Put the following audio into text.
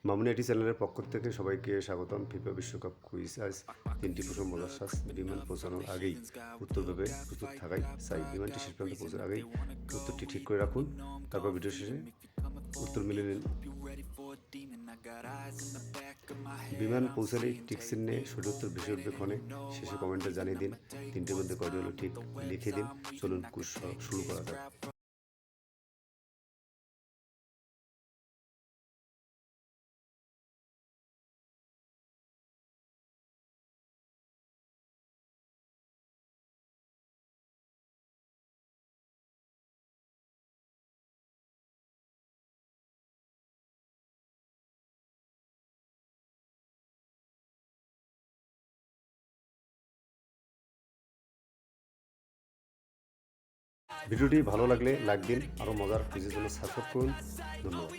মামুনি IT চ্যানেলের পক্ষ থেকে সবাইকে স্বাগতম। ফিফা বিশ্বকাপ কুইজ। আজ ৩টি প্রশ্ন মজার শ্বাস। বিমান পৌঁছানোর আগেই উত্তর ভেবে প্রস্তুত থাকাই চাই। বিমানটি শেষ পর্যন্ত পৌঁছানোর আগেই উত্তরটি ঠিক করে রাখুন। তারপর ভিডিও শেষে উত্তর মিলে নিন। বিমান পৌঁছালেই টিক চিহ্নে সঠিক উত্তর ভেসে উঠবে ক্ষণে। শেষে কমেন্টে জানিয়ে দিন ৩টির মধ্যে কয়টি হলো ঠিক, লিখে দিন। চলুন কুইজ শুরু করা যাক। ভিডিওটি ভালো লাগলে লাইক দিন। আরও মজার কুইজের জন্য সাবস্ক্রাইব করুন। ধন্যবাদ।